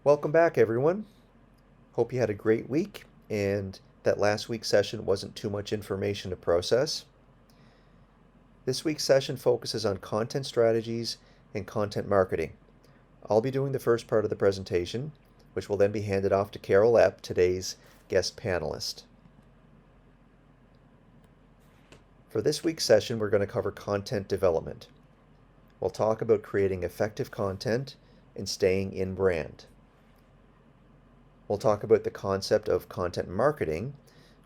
Welcome back, everyone. Hope you had a great week and that last week's session wasn't too much information to process. This week's session focuses on content strategies and content marketing. I'll be doing the first part of the presentation, which will then be handed off to Carol Epp, today's guest panelist. For this week's session, we're going to cover content development. We'll talk about creating effective content and staying in brand. We'll talk about the concept of content marketing,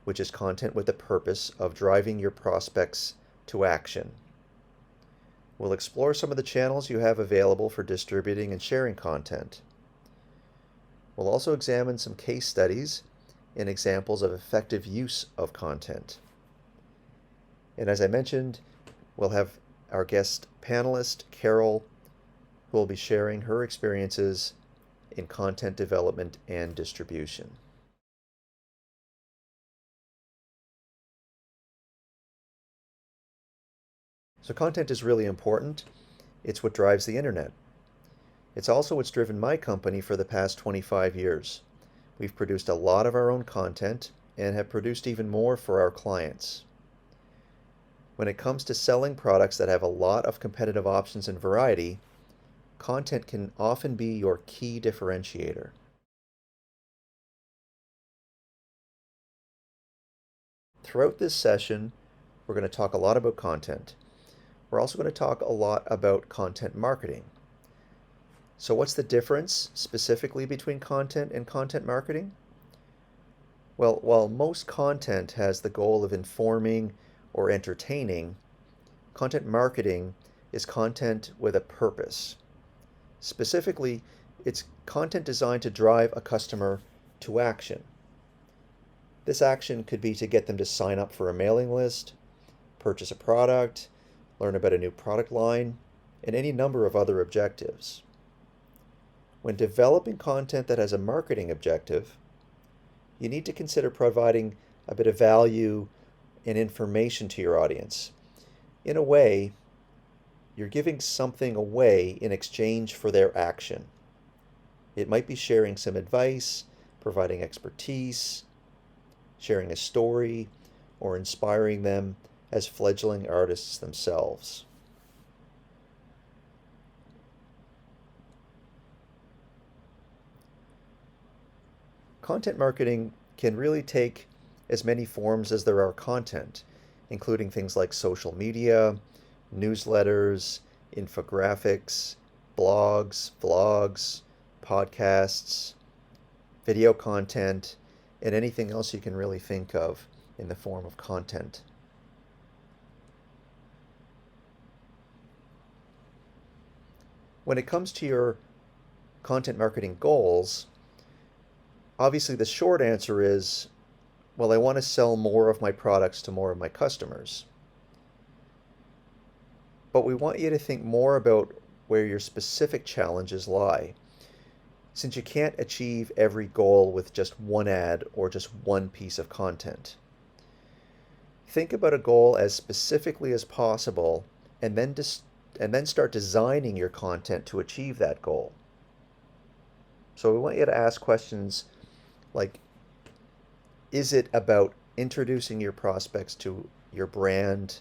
which is content with the purpose of driving your prospects to action. We'll explore some of the channels you have available for distributing and sharing content. We'll also examine some case studies and examples of effective use of content. And as I mentioned, we'll have our guest panelist, Carol, who will be sharing her experiences in content development and distribution. So content is really important. It's what drives the internet. It's also what's driven my company for the past 25 years. We've produced a lot of our own content and have produced even more for our clients. When it comes to selling products that have a lot of competitive options and variety, content can often be your key differentiator. Throughout this session, we're going to talk a lot about content. We're also going to talk a lot about content marketing. So what's the difference specifically between content and content marketing? Well, while most content has the goal of informing or entertaining, content marketing is content with a purpose. Specifically, it's content designed to drive a customer to action. This action could be to get them to sign up for a mailing list, purchase a product, learn about a new product line, and any number of other objectives. When developing content that has a marketing objective, you need to consider providing a bit of value and information to your audience. In a way, you're giving something away in exchange for their action. It might be sharing some advice, providing expertise, sharing a story, or inspiring them as fledgling artists themselves. Content marketing can really take as many forms as there are content, including things like social media, newsletters, infographics, blogs, vlogs, podcasts, video content, and anything else you can really think of in the form of content. When it comes to your content marketing goals, obviously the short answer is, well, I want to sell more of my products to more of my customers. But we want you to think more about where your specific challenges lie, since you can't achieve every goal with just one ad or just one piece of content. Think about a goal as specifically as possible and then start designing your content to achieve that goal. So we want you to ask questions like, is it about introducing your prospects to your brand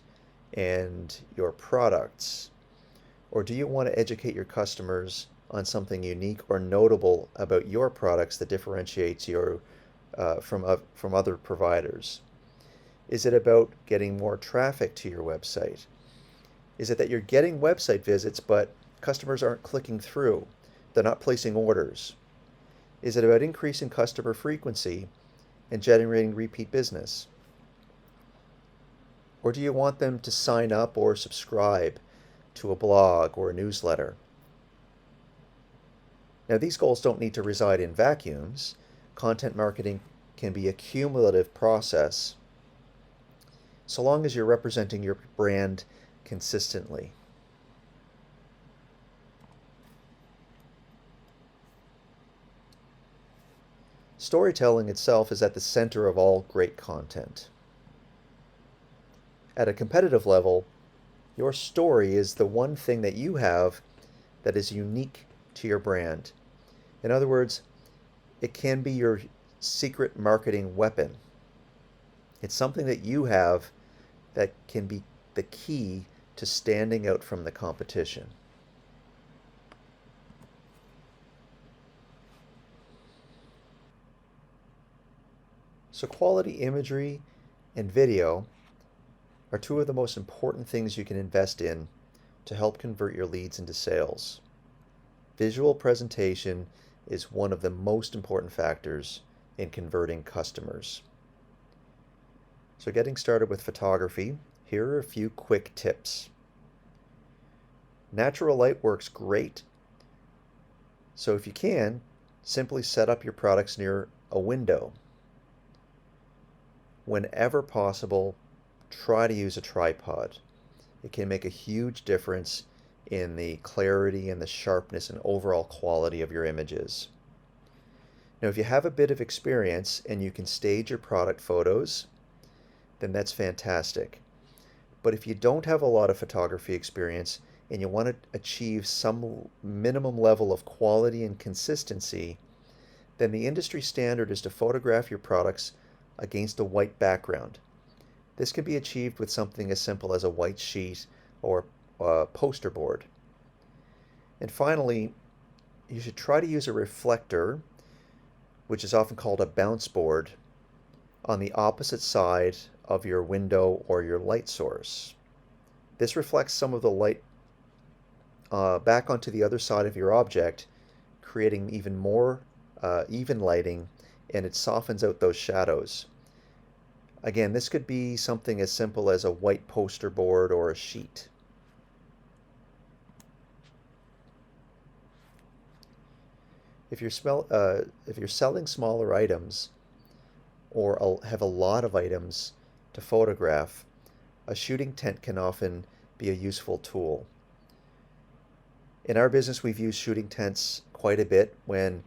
and your products? Or do you want to educate your customers on something unique or notable about your products that differentiates you from other providers? Is it about getting more traffic to your website? Is it that you're getting website visits but customers aren't clicking through? They're not placing orders? Is it about increasing customer frequency and generating repeat business? Or do you want them to sign up or subscribe to a blog or a newsletter? Now, these goals don't need to reside in vacuums. Content marketing can be a cumulative process, so long as you're representing your brand consistently. Storytelling itself is at the center of all great content. At a competitive level, your story is the one thing that you have that is unique to your brand. In other words, it can be your secret marketing weapon. It's something that you have that can be the key to standing out from the competition. So quality imagery and video are two of the most important things you can invest in to help convert your leads into sales. Visual presentation is one of the most important factors in converting customers. So getting started with photography, here are a few quick tips. Natural light works great, so if you can, simply set up your products near a window. Whenever possible, try to use a tripod. It can make a huge difference in the clarity and the sharpness and overall quality of your images. Now, if you have a bit of experience and you can stage your product photos, then that's fantastic. But if you don't have a lot of photography experience and you want to achieve some minimum level of quality and consistency, then the industry standard is to photograph your products against a white background. This can be achieved with something as simple as a white sheet or a poster board. And finally, you should try to use a reflector, which is often called a bounce board, on the opposite side of your window or your light source. This reflects some of the light back onto the other side of your object, creating even more even lighting, and it softens out those shadows. Again, this could be something as simple as a white poster board or a sheet. If you're selling smaller items or have a lot of items to photograph, a shooting tent can often be a useful tool. In our business, we've used shooting tents quite a bit when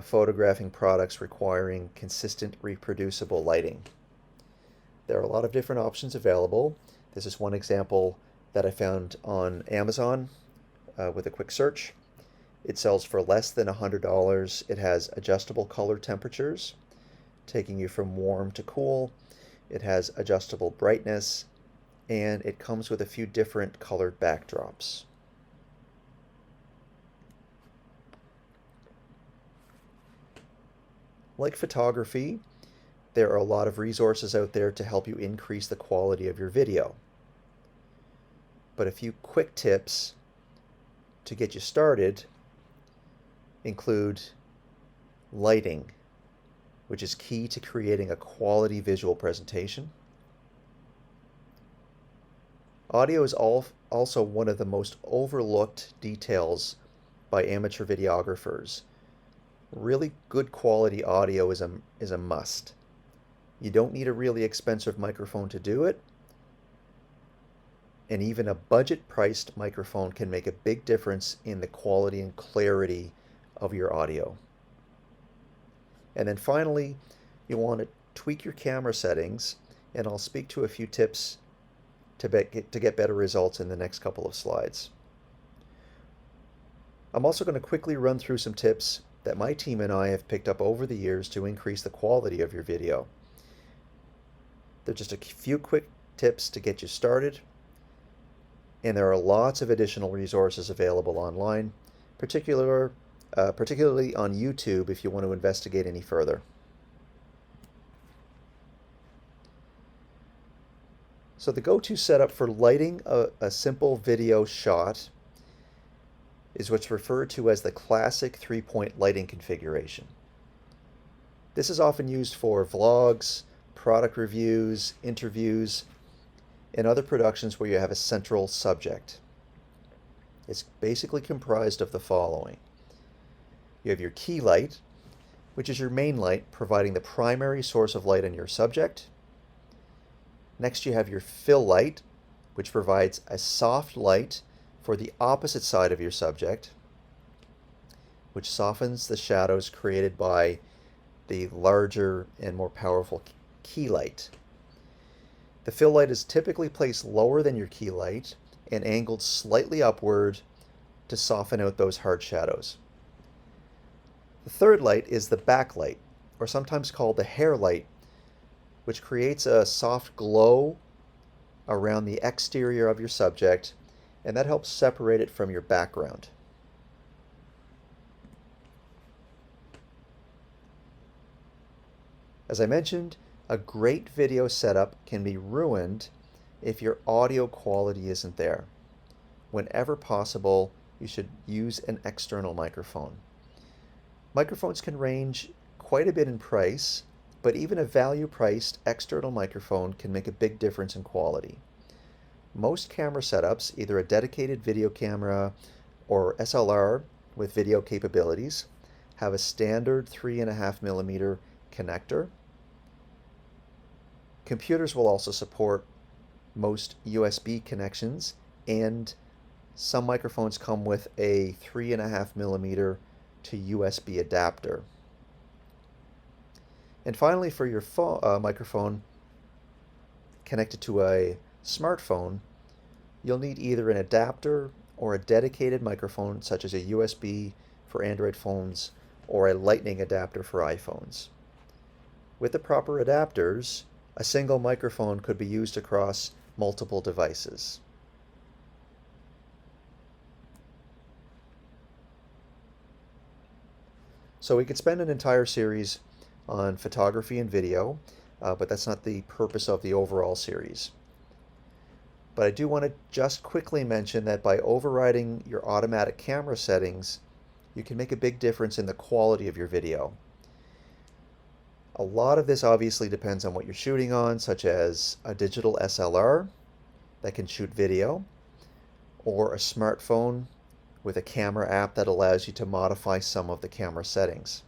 photographing products requiring consistent, reproducible lighting. There are a lot of different options available. This is one example that I found on Amazon with a quick search. It sells for less than $100. It has adjustable color temperatures, taking you from warm to cool. It has adjustable brightness, and it comes with a few different colored backdrops. Like photography, there are a lot of resources out there to help you increase the quality of your video. But a few quick tips to get you started include lighting, which is key to creating a quality visual presentation. Audio is also one of the most overlooked details by amateur videographers. Really good quality audio is a must. You don't need a really expensive microphone to do it, and even a budget-priced microphone can make a big difference in the quality and clarity of your audio. And then finally, you want to tweak your camera settings, and I'll speak to a few tips to get better results in the next couple of slides. I'm also going to quickly run through some tips that my team and I have picked up over the years to increase the quality of your video. They're just a few quick tips to get you started, and there are lots of additional resources available online, particularly on YouTube if you want to investigate any further. So the go-to setup for lighting a simple video shot is what's referred to as the classic three-point lighting configuration. This is often used for vlogs, product reviews, interviews, and other productions where you have a central subject. It's basically comprised of the following. You have your key light, which is your main light, providing the primary source of light on your subject. Next, you have your fill light, which provides a soft light for the opposite side of your subject, which softens the shadows created by the larger and more powerful key light. The fill light is typically placed lower than your key light and angled slightly upward to soften out those hard shadows. The third light is the backlight, or sometimes called the hair light, which creates a soft glow around the exterior of your subject, and that helps separate it from your background. As I mentioned, a great video setup can be ruined if your audio quality isn't there. Whenever possible, you should use an external microphone. Microphones can range quite a bit in price, but even a value-priced external microphone can make a big difference in quality. Most camera setups, either a dedicated video camera or SLR with video capabilities, have a standard 3.5mm connector. Computers will also support most USB connections, and some microphones come with a 3.5mm to USB adapter. And finally, for your microphone connected to a smartphone, you'll need either an adapter or a dedicated microphone, such as a USB for Android phones or a Lightning adapter for iPhones. With the proper adapters, a single microphone could be used across multiple devices. So we could spend an entire series on photography and video, but that's not the purpose of the overall series. But I do want to just quickly mention that by overriding your automatic camera settings, you can make a big difference in the quality of your video. A lot of this obviously depends on what you're shooting on, such as a digital SLR that can shoot video, or a smartphone with a camera app that allows you to modify some of the camera settings.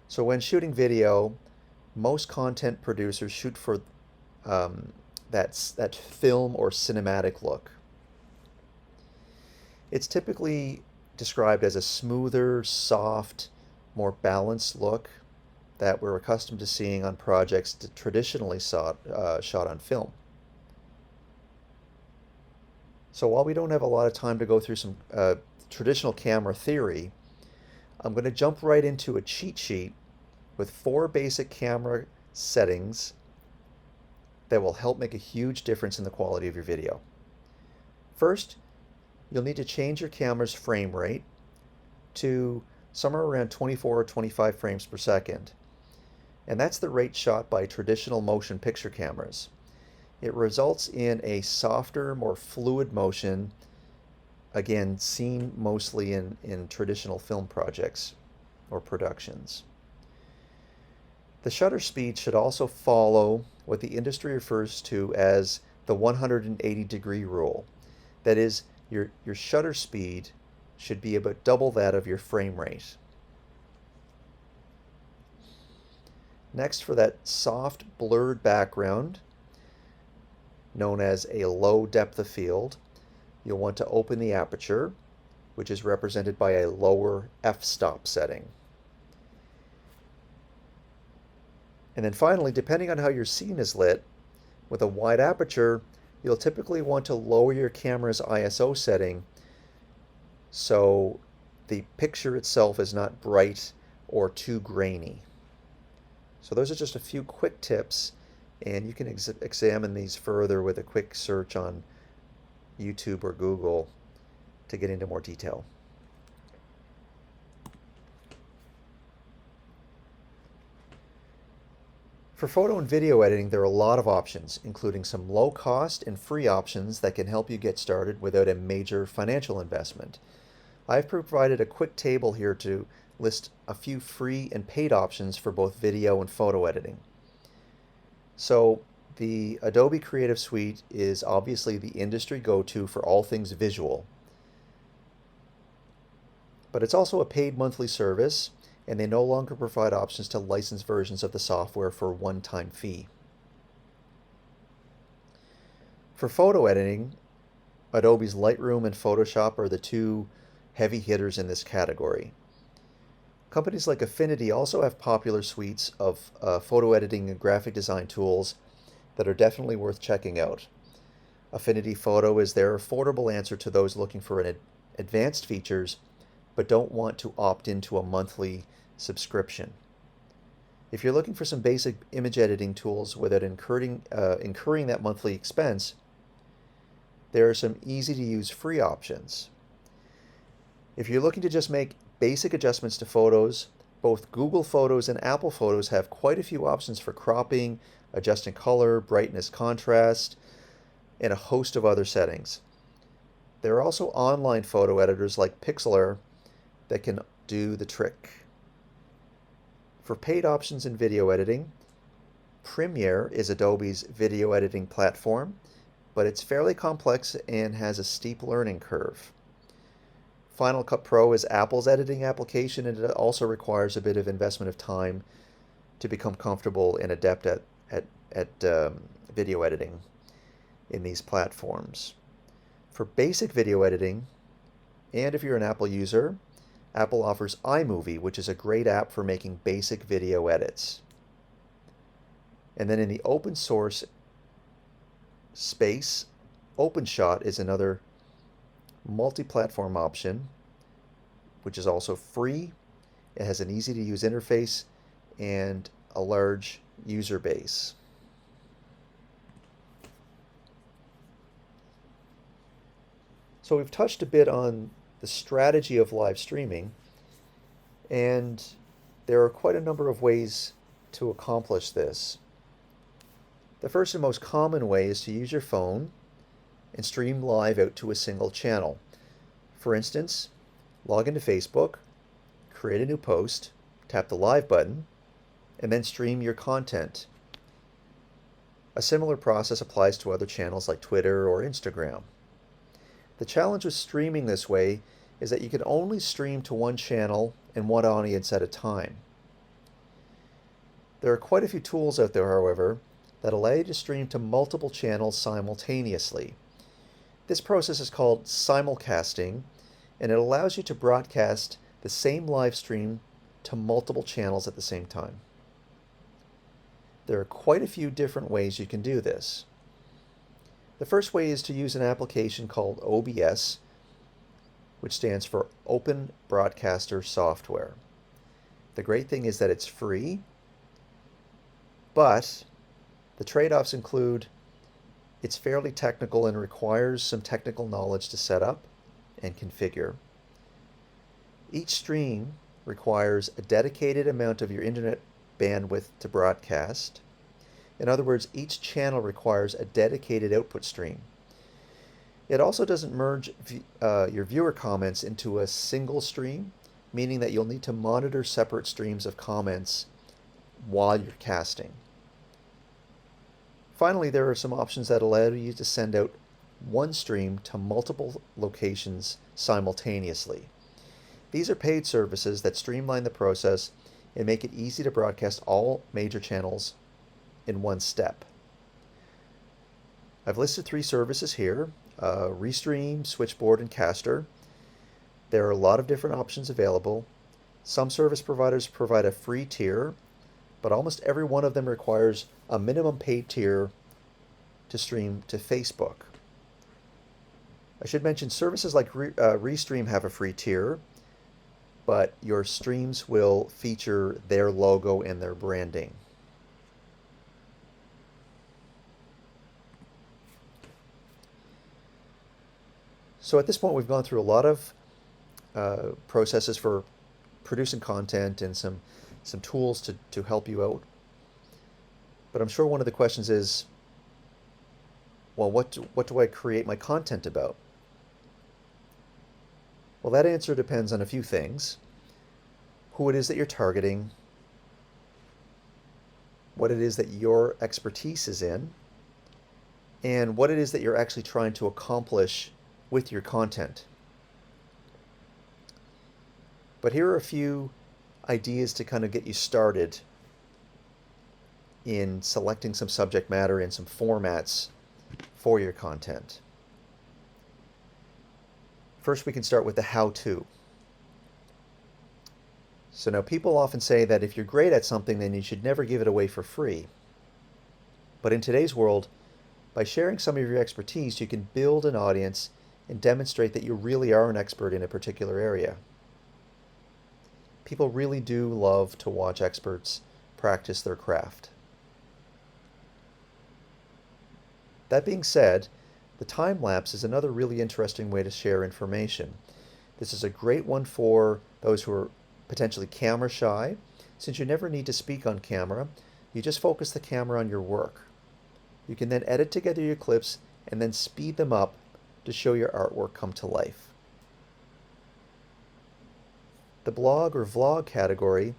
So when shooting video, most content producers shoot for that film or cinematic look. It's typically described as a smoother, soft, more balanced look that we're accustomed to seeing on projects traditionally shot on film. So while we don't have a lot of time to go through some traditional camera theory, I'm going to jump right into a cheat sheet with 4 basic camera settings that will help make a huge difference in the quality of your video. First, you'll need to change your camera's frame rate to somewhere around 24 or 25 frames per second. And that's the rate shot by traditional motion picture cameras. It results in a softer, more fluid motion, again, seen mostly in traditional film projects or productions. The shutter speed should also follow what the industry refers to as the 180-degree rule. That is, your shutter speed should be about double that of your frame rate. Next, for that soft, blurred background, known as a low depth of field, you'll want to open the aperture, which is represented by a lower f-stop setting. And then finally, depending on how your scene is lit, with a wide aperture, you'll typically want to lower your camera's ISO setting so the picture itself is not bright or too grainy. So those are just a few quick tips, and you can examine these further with a quick search on YouTube or Google to get into more detail. For photo and video editing, there are a lot of options, including some low-cost and free options that can help you get started without a major financial investment. I've provided a quick table here to list a few free and paid options for both video and photo editing. So the Adobe Creative Suite is obviously the industry go-to for all things visual. But it's also a paid monthly service, and they no longer provide options to license versions of the software for a one-time fee. For photo editing, Adobe's Lightroom and Photoshop are the 2 heavy hitters in this category. Companies like Affinity also have popular suites of photo editing and graphic design tools that are definitely worth checking out. Affinity Photo is their affordable answer to those looking for advanced features but don't want to opt into a monthly subscription. If you're looking for some basic image editing tools without incurring that monthly expense, there are some easy to use free options. If you're looking to just make basic adjustments to photos, both Google Photos and Apple Photos have quite a few options for cropping, adjusting color, brightness, contrast, and a host of other settings. There are also online photo editors like Pixlr that can do the trick. For paid options in video editing, Premiere is Adobe's video editing platform, but it's fairly complex and has a steep learning curve. Final Cut Pro is Apple's editing application, and it also requires a bit of investment of time to become comfortable and adept at video editing in these platforms. For basic video editing, and if you're an Apple user, Apple offers iMovie, which is a great app for making basic video edits. And then in the open source space, OpenShot is another multi-platform option, which is also free. It has an easy-to-use interface and a large user base. So we've touched a bit on the strategy of live streaming, and there are quite a number of ways to accomplish this. The first and most common way is to use your phone and stream live out to a single channel. For instance, log into Facebook, create a new post, tap the live button, and then stream your content. A similar process applies to other channels like Twitter or Instagram. The challenge with streaming this way is that you can only stream to one channel and one audience at a time. There are quite a few tools out there, however, that allow you to stream to multiple channels simultaneously. This process is called simulcasting, and it allows you to broadcast the same live stream to multiple channels at the same time. There are quite a few different ways you can do this. The first way is to use an application called OBS, which stands for Open Broadcaster Software. The great thing is that it's free, but the trade-offs include it's fairly technical and requires some technical knowledge to set up and configure. Each stream requires a dedicated amount of your internet bandwidth to broadcast. In other words, each channel requires a dedicated output stream. It also doesn't merge your viewer comments into a single stream, meaning that you'll need to monitor separate streams of comments while you're casting. Finally, there are some options that allow you to send out one stream to multiple locations simultaneously. These are paid services that streamline the process and make it easy to broadcast all major channels in one step. I've listed 3 services here, Restream, Switchboard, and Caster. There are a lot of different options available. Some service providers provide a free tier, but almost every one of them requires a minimum paid tier to stream to Facebook. I should mention services like Restream have a free tier, but your streams will feature their logo and their branding. So at this point, we've gone through a lot of processes for producing content and some tools to help you out. But I'm sure one of the questions is, well, what do I create my content about? Well, that answer depends on a few things. Who it is that you're targeting, what it is that your expertise is in, and what it is that you're actually trying to accomplish with your content. But here are a few ideas to kind of get you started in selecting some subject matter and some formats for your content. First, we can start with the how-to. So now people often say that if you're great at something, then you should never give it away for free. But in today's world, by sharing some of your expertise, you can build an audience and demonstrate that you really are an expert in a particular area. People really do love to watch experts practice their craft. That being said, the time lapse is another really interesting way to share information. This is a great one for those who are potentially camera shy. Since you never need to speak on camera, you just focus the camera on your work. You can then edit together your clips and then speed them up to show your artwork come to life. The blog or vlog category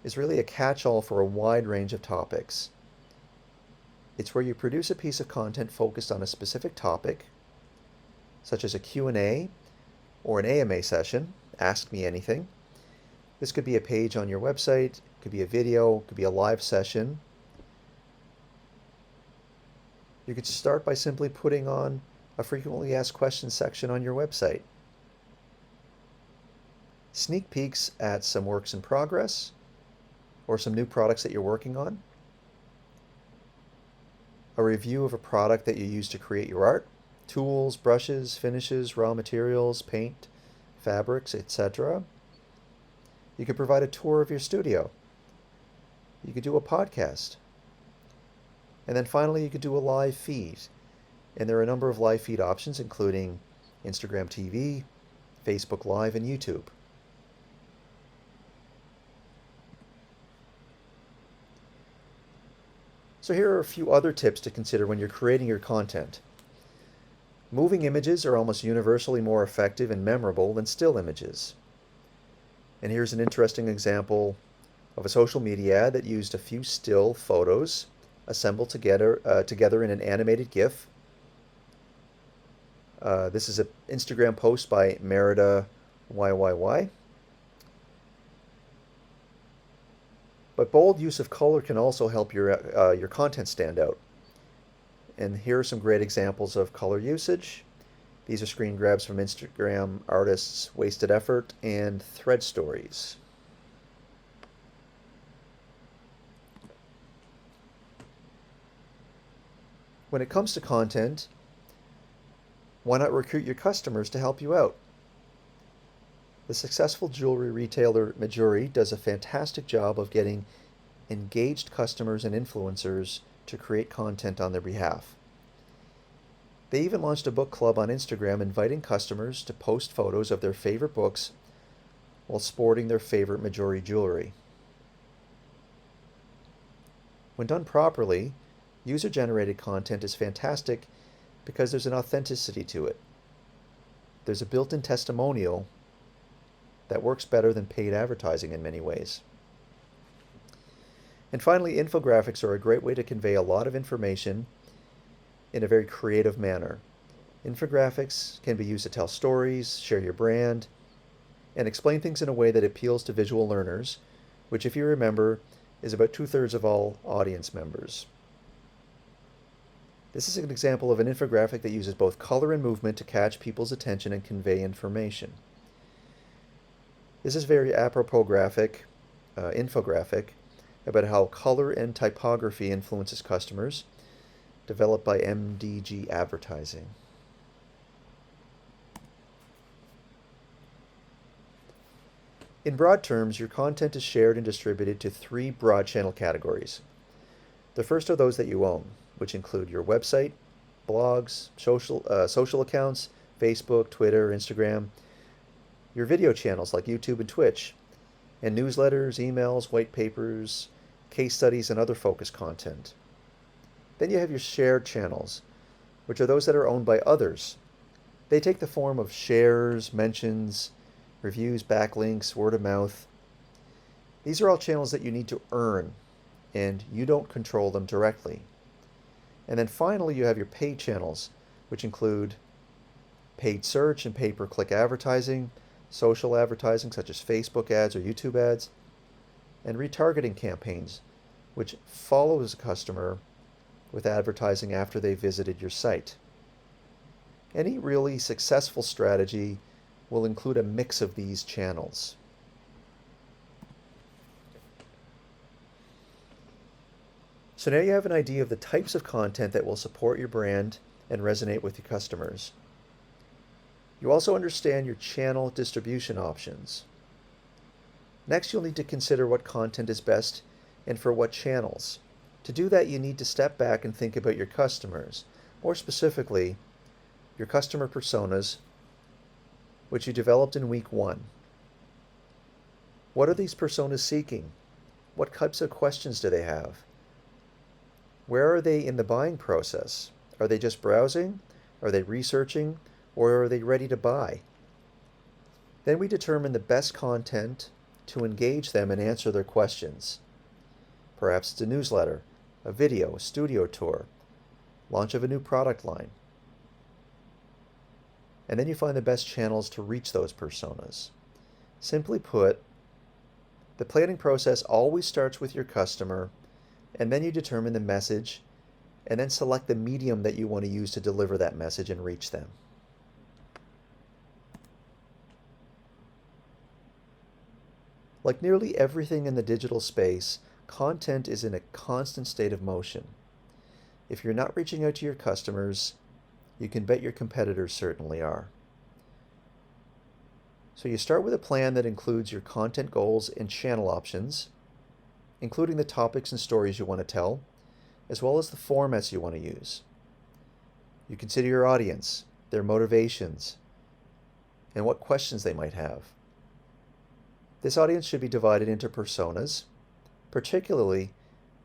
is really a catch-all for a wide range of topics. It's where you produce a piece of content focused on a specific topic, such as a Q&A or an AMA session, Ask Me Anything. This could be a page on your website, it could be a video, it could be a live session. You could start by simply putting on a frequently asked questions section on your website. Sneak peeks at some works in progress or some new products that you're working on. A review of a product that you use to create your art, tools, brushes, finishes, raw materials, paint, fabrics, etc. You could provide a tour of your studio. You could do a podcast. And then finally, you could do a live feed. And there are a number of live feed options, including Instagram TV, Facebook Live, and YouTube. So here are a few other tips to consider when you're creating your content. Moving images are almost universally more effective and memorable than still images. And here's an interesting example of a social media ad that used a few still photos assembled together in an animated GIF. This is an Instagram post by Merida YYY. But bold use of color can also help your content stand out. And here are some great examples of color usage. These are screen grabs from Instagram artists Wasted Effort and Thread Stories. When it comes to content, why not recruit your customers to help you out? The successful jewelry retailer Majuri does a fantastic job of getting engaged customers and influencers to create content on their behalf. They even launched a book club on Instagram inviting customers to post photos of their favorite books while sporting their favorite Majuri jewelry. When done properly, user-generated content is fantastic because there's an authenticity to it. There's a built-in testimonial that works better than paid advertising in many ways. And finally, infographics are a great way to convey a lot of information in a very creative manner. Infographics can be used to tell stories, share your brand, and explain things in a way that appeals to visual learners, which, if you remember, is about 2/3 of all audience members. This is an example of an infographic that uses both color and movement to catch people's attention and convey information. This is very apropos infographic about how color and typography influences customers, developed by MDG Advertising. In broad terms, your content is shared and distributed to 3 broad channel categories. The first are those that you own, which include your website, blogs, social accounts, Facebook, Twitter, Instagram, your video channels like YouTube and Twitch, and newsletters, emails, white papers, case studies, and other focused content. Then you have your shared channels, which are those that are owned by others. They take the form of shares, mentions, reviews, backlinks, word of mouth. These are all channels that you need to earn, and you don't control them directly. And then finally, you have your paid channels, which include paid search and pay-per-click advertising, social advertising such as Facebook ads or YouTube ads, and retargeting campaigns, which follows a customer with advertising after they visited your site. Any really successful strategy will include a mix of these channels. So now you have an idea of the types of content that will support your brand and resonate with your customers. You also understand your channel distribution options. Next, you'll need to consider what content is best and for what channels. To do that, you need to step back and think about your customers. More specifically, your customer personas, which you developed in week 1. What are these personas seeking? What types of questions do they have? Where are they in the buying process? Are they just browsing? Are they researching? Or are they ready to buy? Then we determine the best content to engage them and answer their questions. Perhaps it's a newsletter, a video, a studio tour, launch of a new product line. And then you find the best channels to reach those personas. Simply put, the planning process always starts with your customer, and then you determine the message, and then select the medium that you want to use to deliver that message and reach them. Like nearly everything in the digital space, content is in a constant state of motion. If you're not reaching out to your customers, you can bet your competitors certainly are. So you start with a plan that includes your content goals and channel options, including the topics and stories you want to tell, as well as the formats you want to use. You consider your audience, their motivations, and what questions they might have. This audience should be divided into personas, particularly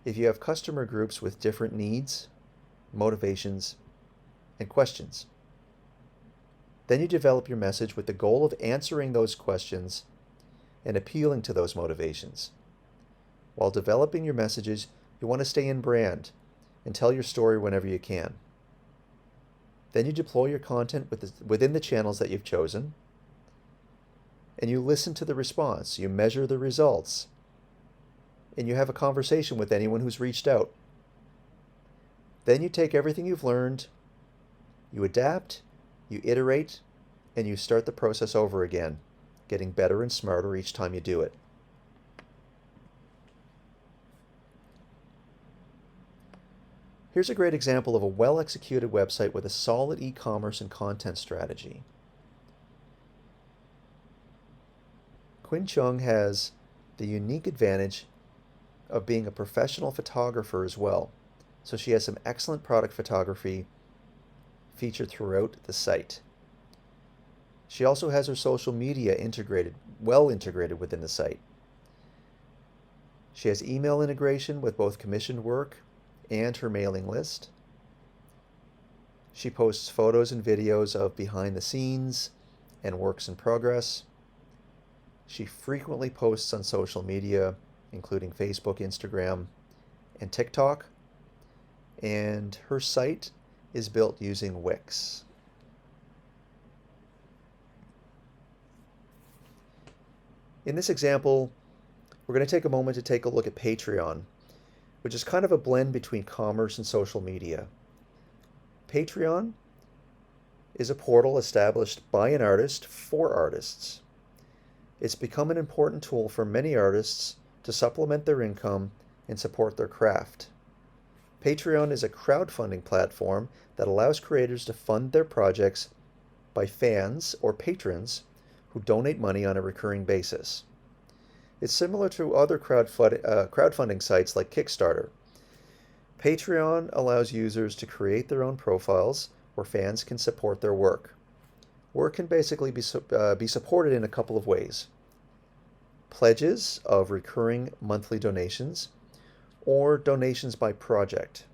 if you have customer groups with different needs, motivations, and questions. Then you develop your message with the goal of answering those questions and appealing to those motivations. While developing your messages, you want to stay in brand and tell your story whenever you can. Then you deploy your content within the channels that you've chosen, and you listen to the response, you measure the results, and you have a conversation with anyone who's reached out. Then you take everything you've learned, you adapt, you iterate, and you start the process over again, getting better and smarter each time you do it. Here's a great example of a well-executed website with a solid e-commerce and content strategy. Quinn Chung has the unique advantage of being a professional photographer as well, so she has some excellent product photography featured throughout the site. She also has her social media well integrated within the site. She has email integration with both commissioned work and her mailing list. She posts photos and videos of behind the scenes and works in progress. She frequently posts on social media, including Facebook, Instagram, and TikTok. And her site is built using Wix. In this example, we're going to take a moment to take a look at Patreon, which is kind of a blend between commerce and social media. Patreon is a portal established by an artist for artists. It's become an important tool for many artists to supplement their income and support their craft. Patreon is a crowdfunding platform that allows creators to fund their projects by fans or patrons who donate money on a recurring basis. It's similar to other crowdfunding sites like Kickstarter. Patreon allows users to create their own profiles where fans can support their work. Work can basically be supported in a couple of ways. Pledges of recurring monthly donations or donations by project.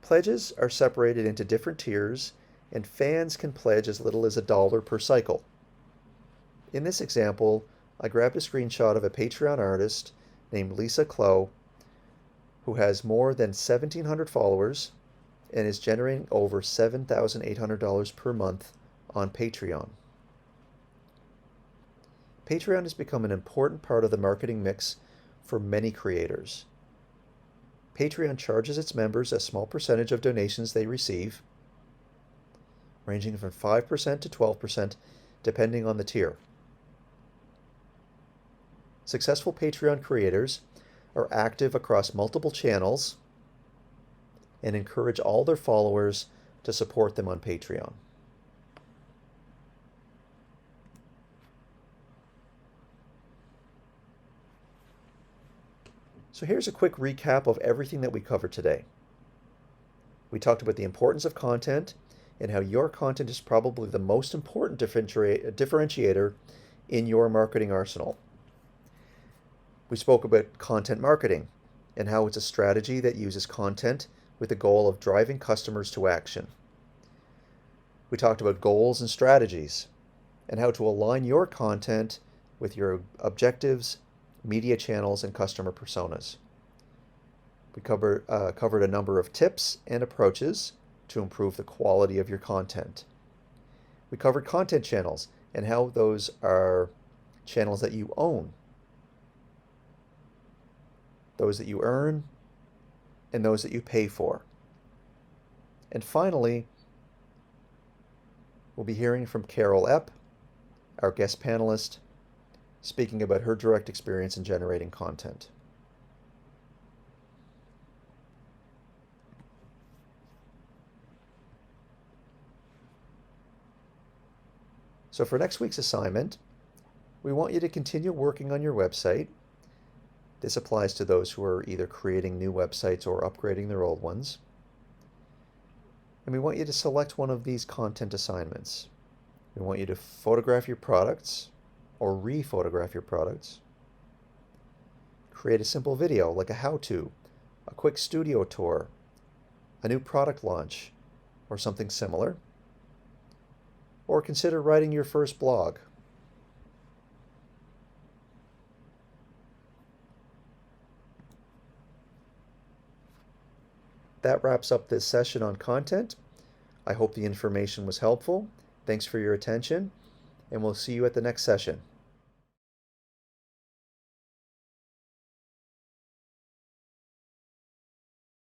Pledges are separated into different tiers, and fans can pledge as little as $1 per cycle. In this example, I grabbed a screenshot of a Patreon artist named Lisa Clow, who has more than 1,700 followers and is generating over $7,800 per month on Patreon. Patreon has become an important part of the marketing mix for many creators. Patreon charges its members a small percentage of donations they receive, ranging from 5% to 12%, depending on the tier. Successful Patreon creators are active across multiple channels and encourage all their followers to support them on Patreon. So here's a quick recap of everything that we covered today. We talked about the importance of content and how your content is probably the most important differentiator in your marketing arsenal. We spoke about content marketing and how it's a strategy that uses content with the goal of driving customers to action. We talked about goals and strategies and how to align your content with your objectives, media channels, and customer personas. We covered a number of tips and approaches to improve the quality of your content. We covered content channels and how those are channels that you own, those that you earn, and those that you pay for. And finally, we'll be hearing from Carol Epp, our guest panelist, speaking about her direct experience in generating content. So for next week's assignment, we want you to continue working on your website. This applies to those who are either creating new websites or upgrading their old ones. And we want you to select one of these content assignments. We want you to photograph your products or re-photograph your products. Create a simple video like a how-to, a quick studio tour, a new product launch, or something similar. Or consider writing your first blog. That wraps up this session on content. I hope the information was helpful. Thanks for your attention, and we'll see you at the next session.